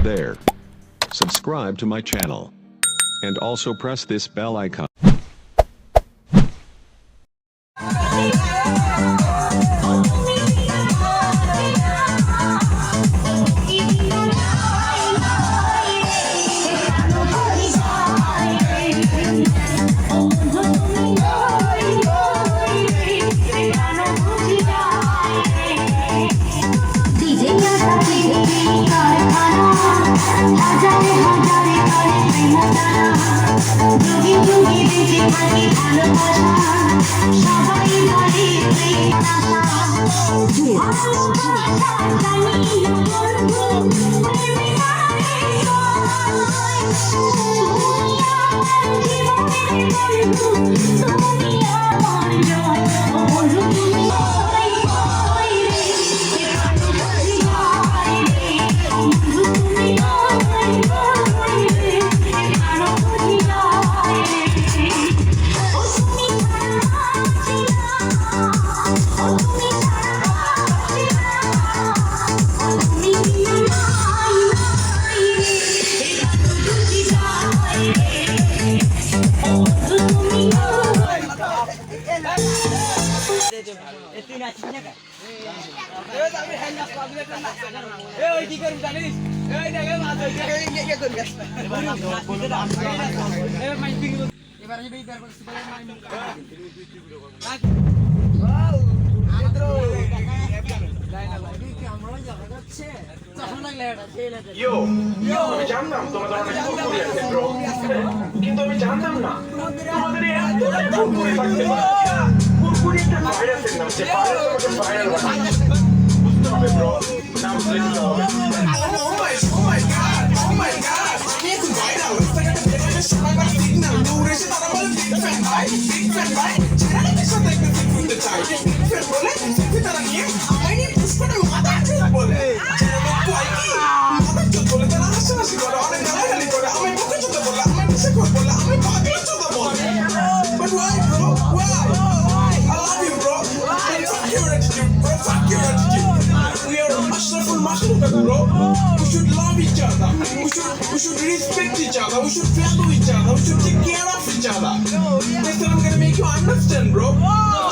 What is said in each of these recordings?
there. Subscribe to my channel. And also press this bell icon. আমি জানতাম তোমাদের অনেক কুরকুরি আছে ব্রো, কিন্তু আমি জানতাম না তোমাদের এতটা কুরকুরি থাকতে পারে। কুরকুরি একটা ভাইরাসের নাম, যে ভাইরাস আমাকে ভাইরাল বানায়। বুঝতে হবে ব্রো, নাম বুঝতে হবে। Bro, we should love each other. We should respect each other. We should value each other. We should take care of each other. That's what I'm gonna make you understand, bro.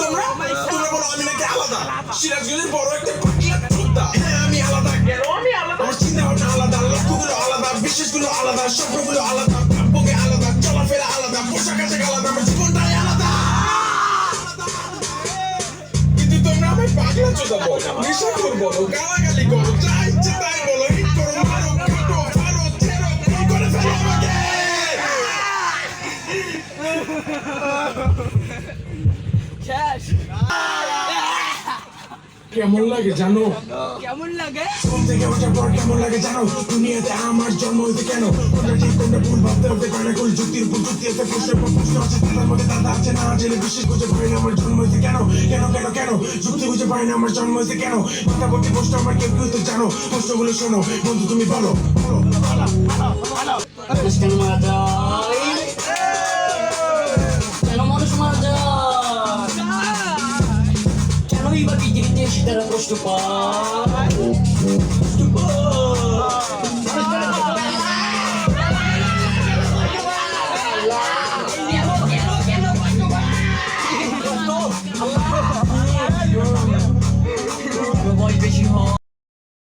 তোমরা বলো আমি নাকি আলাদা। সিরাজগঞ্জের বড় একটা পাগলা কুত্তা। আমি আলাদা কেন? আমি আলাদা। আমার চিন্তা ভাবনা আলাদা, লক্ষ্যগুলো আলাদা, বিশ্বাসগুলো আলাদা, স্বপ্নগুলো আলাদা, ভাগ্যকে আলাদা, চলাফেরা আলাদা, পোশাক আশাক আলাদা, আমার জীবনটাই আলাদা। কিন্তু তোমরা আমি পাগলা চোদা বলো, নেশাখোর বলো, গালাগালি করো, যা ইচ্ছে তাই বলো, হিট করো, মারো, কাটো, ফারো, ছেড়ো, খুন করে ফেলো আমাকে। কেমন লাগে জানো? কেমন লাগে? ঘুম থেকে ওঠার পর কেমন লাগে জানো? দুনিয়াতে আমার জন্ম হইতে কেন? কোনটা ঠিক কোনটা ভুল ভাবতে হবে, কারণ এখন যুক্তির উপর যুক্তি আছে, প্রশ্নের পর প্রশ্ন আছে, তার মধ্যে দাদা আছে না জেনে বিশ্বাস বুঝে পারি না আমার জন্ম হইতে কেন? কেন কেন কেন যুক্তি বুঝে পারি না আমার জন্ম হইতে কেন? মাথা ভর্তি প্রশ্ন আমার কেউ কেউ তো জানো, প্রশ্নগুলো শোনো বন্ধু, তুমি বলো কেন মানুষ মারা যায়? কেনই বা পৃথিবীতে তারা কষ্ট পায়?